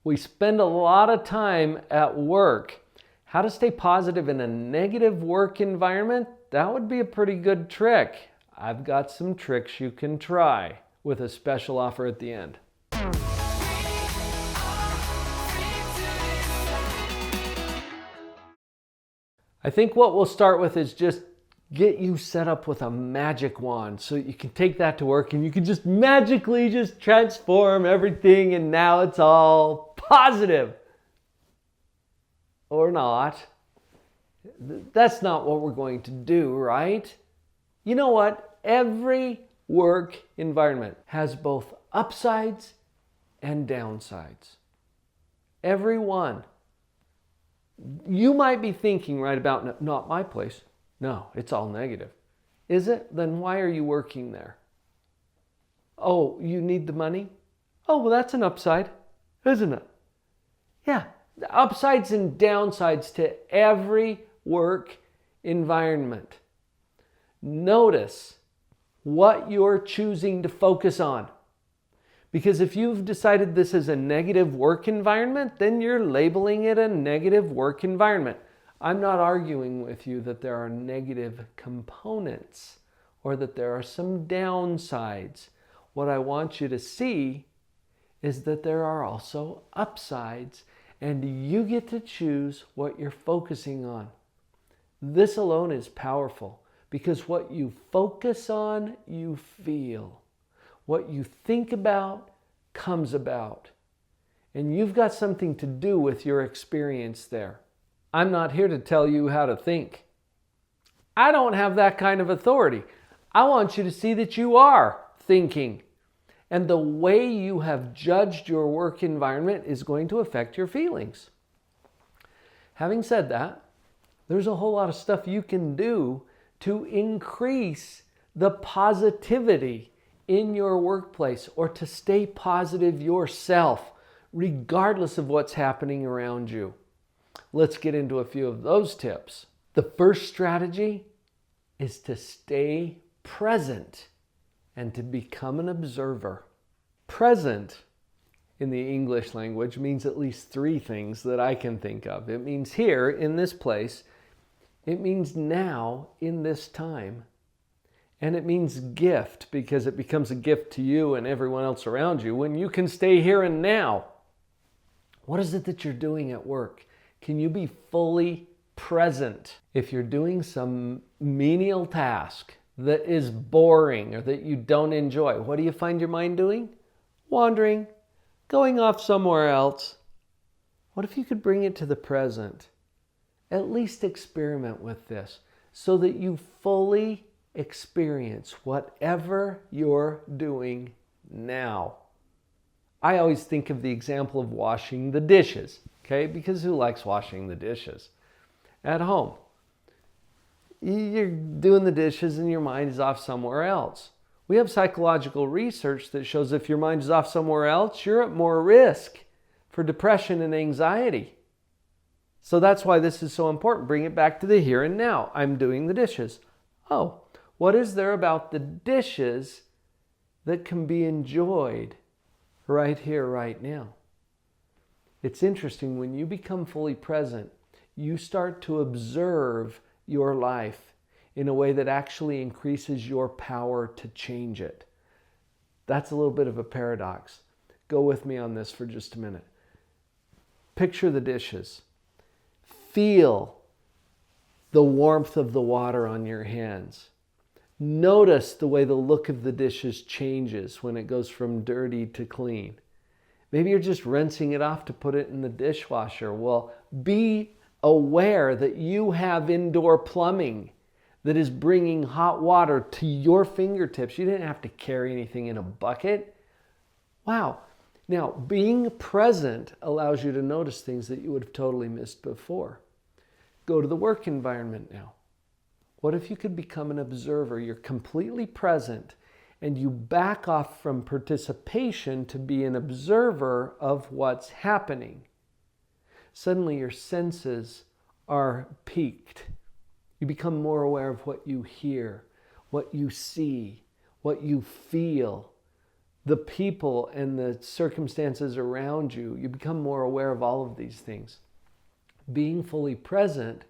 We spend a lot of time at work. How to stay positive in a negative work environment? That would be a pretty good trick. I've got some tricks you can try with a special offer at the end. I think what we'll start with is just get you set up with a magic wand so you can take that to work and you can just magically just transform everything and now it's all positive. Or not. That's not what we're going to do, right? You know what? Every work environment has both upsides and downsides. Every one. You might be thinking right about, not my place. No, it's all negative. Is it? Then why are you working there? Oh, you need the money? Oh, well, that's an upside, isn't it? Yeah, the upsides and downsides to every work environment. Notice what you're choosing to focus on. Because if you've decided this is a negative work environment, then you're labeling it a negative work environment. I'm not arguing with you that there are negative components or that there are some downsides. What I want you to see is that there are also upsides, and you get to choose what you're focusing on. This alone is powerful because what you focus on, you feel. What you think about comes about. And you've got something to do with your experience there. I'm not here to tell you how to think. I don't have that kind of authority. I want you to see that you are thinking. And the way you have judged your work environment is going to affect your feelings. Having said that, there's a whole lot of stuff you can do to increase the positivity in your workplace or to stay positive yourself, regardless of what's happening around you. Let's get into a few of those tips. The first strategy is to stay present and to become an observer. Present in the English language means at least three things that I can think of. It means here, in this place. It means now, in this time. And it means gift, because it becomes a gift to you and everyone else around you when you can stay here and now. What is it that you're doing at work? Can you be fully present? If you're doing some menial task that is boring or that you don't enjoy, what do you find your mind doing? Wandering, going off somewhere else. What if you could bring it to the present? At least experiment with this so that you fully experience whatever you're doing now. I always think of the example of washing the dishes, okay? Because who likes washing the dishes? At home, you're doing the dishes and your mind is off somewhere else. We have psychological research that shows if your mind is off somewhere else, you're at more risk for depression and anxiety. So that's why this is so important. Bring it back to the here and now. I'm doing the dishes. Oh, what is there about the dishes that can be enjoyed right here, right now? It's interesting, when you become fully present, you start to observe your life in a way that actually increases your power to change it. That's a little bit of a paradox. Go with me on this for just a minute. Picture the dishes. Feel the warmth of the water on your hands. Notice the way the look of the dishes changes when it goes from dirty to clean. Maybe you're just rinsing it off to put it in the dishwasher. Well, be aware that you have indoor plumbing that is bringing hot water to your fingertips. You didn't have to carry anything in a bucket. Wow. Now, being present allows you to notice things that you would have totally missed before. Go to the work environment now. What if you could become an observer? You're completely present and you back off from participation to be an observer of what's happening. Suddenly your senses are piqued. You become more aware of what you hear, what you see, what you feel. the people and the circumstances around you. You become more aware of all of these things. Being fully present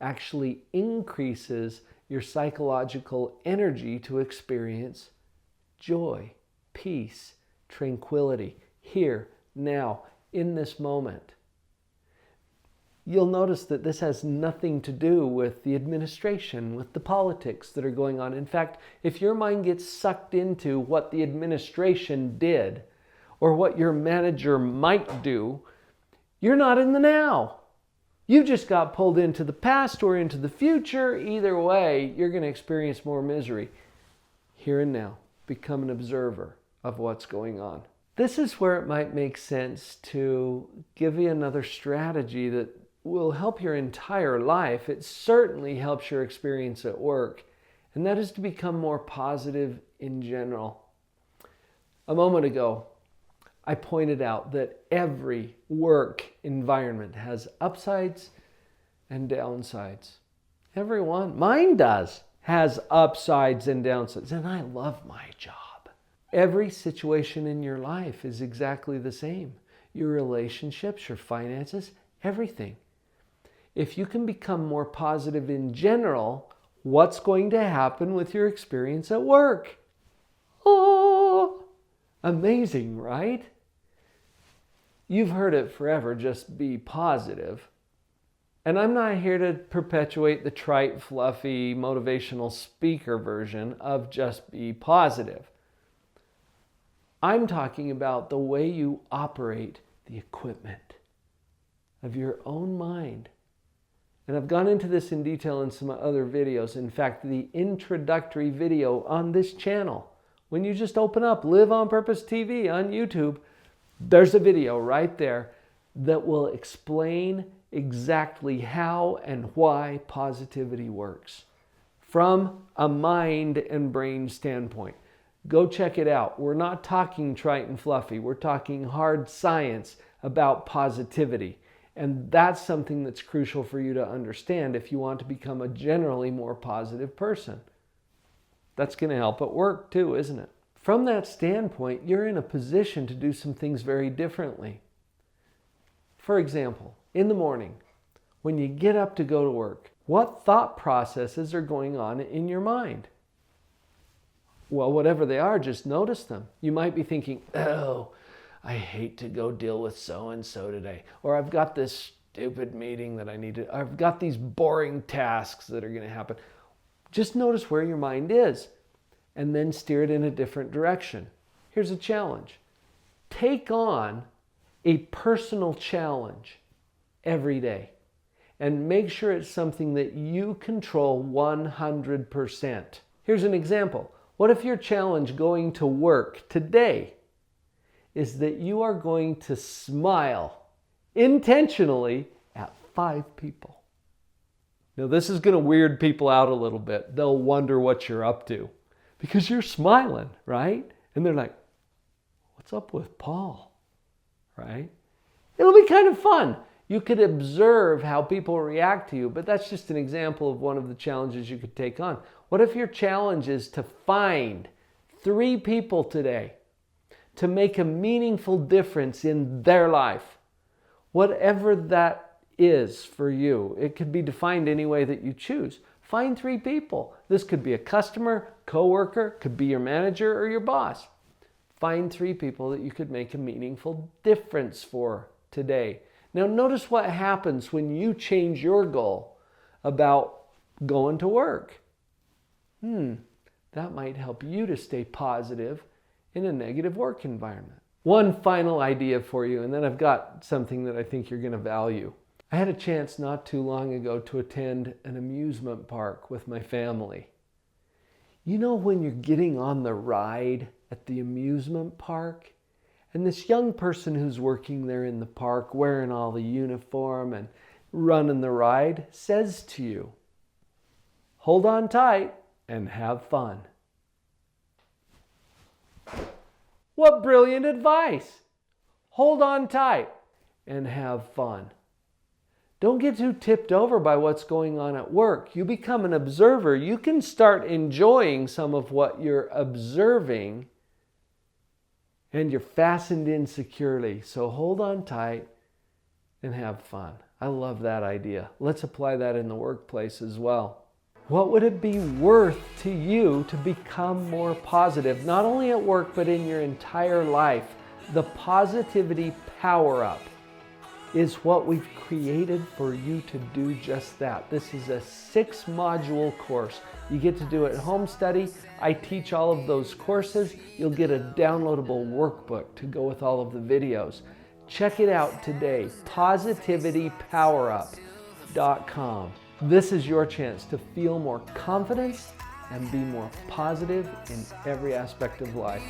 actually increases your psychological energy to experience joy, peace, tranquility, here, now, in this moment. You'll notice that this has nothing to do with the administration, with the politics that are going on. In fact, if your mind gets sucked into what the administration did or what your manager might do, you're not in the now. You just got pulled into the past or into the future. Either way, you're going to experience more misery. Here and now, become an observer of what's going on. This is where it might make sense to give you another strategy that will help your entire life. It certainly helps your experience at work, and that is to become more positive in general. A moment ago, I pointed out that every work environment has upsides and downsides. Everyone, mine does, has upsides and downsides, and I love my job. Every situation in your life is exactly the same. Your relationships, your finances, everything. If you can become more positive in general, what's going to happen with your experience at work? Oh, amazing, right? You've heard it forever, just be positive. And I'm not here to perpetuate the trite, fluffy, motivational speaker version of just be positive. I'm talking about the way you operate the equipment of your own mind. And I've gone into this in detail in some other videos. In fact, the introductory video on this channel, when you just open up Live on Purpose TV on YouTube, there's a video right there that will explain exactly how and why positivity works from a mind and brain standpoint. Go check it out. We're not talking trite and fluffy. We're talking hard science about positivity. And that's something that's crucial for you to understand if you want to become a generally more positive person. That's going to help at work too, isn't it? From that standpoint, you're in a position to do some things very differently. For example, in the morning, when you get up to go to work, what thought processes are going on in your mind? Well, whatever they are, just notice them. You might be thinking, oh, I hate to go deal with so-and-so today. Or I've got this stupid meeting that I need to, I've got these boring tasks that are going to happen. Just notice where your mind is and then steer it in a different direction. Here's a challenge. Take on a personal challenge every day and make sure it's something that you control 100%. Here's an example. What if your challenge going to work today is that you are going to smile intentionally at 5 people? Now, this is going to weird people out a little bit. They'll wonder what you're up to because you're smiling, right? And they're like, what's up with Paul, right? It'll be kind of fun. You could observe how people react to you, but that's just an example of one of the challenges you could take on. What if your challenge is to find 3 people today to make a meaningful difference in their life? Whatever that is for you, it could be defined any way that you choose. Find 3 people. This could be a customer, coworker, could be your manager or your boss. Find 3 people that you could make a meaningful difference for today. Now notice what happens when you change your goal about going to work. That might help you to stay positive in a negative work environment. One final idea for you, and then I've got something that I think you're going to value. I had a chance not too long ago to attend an amusement park with my family. You know when you're getting on the ride at the amusement park, and this young person who's working there in the park, wearing all the uniform and running the ride, says to you, hold on tight and have fun. What brilliant advice! Hold on tight and have fun. Don't get too tipped over by what's going on at work. You become an observer. You can start enjoying some of what you're observing and you're fastened in securely. So hold on tight and have fun. I love that idea. Let's apply that in the workplace as well. What would it be worth to you to become more positive, not only at work, but in your entire life? The Positivity Powerup is what we've created for you to do just that. This is a 6-module course. You get to do it at home study. I teach all of those courses. You'll get a downloadable workbook to go with all of the videos. Check it out today, positivitypowerup.com. This is your chance to feel more confidence and be more positive in every aspect of life.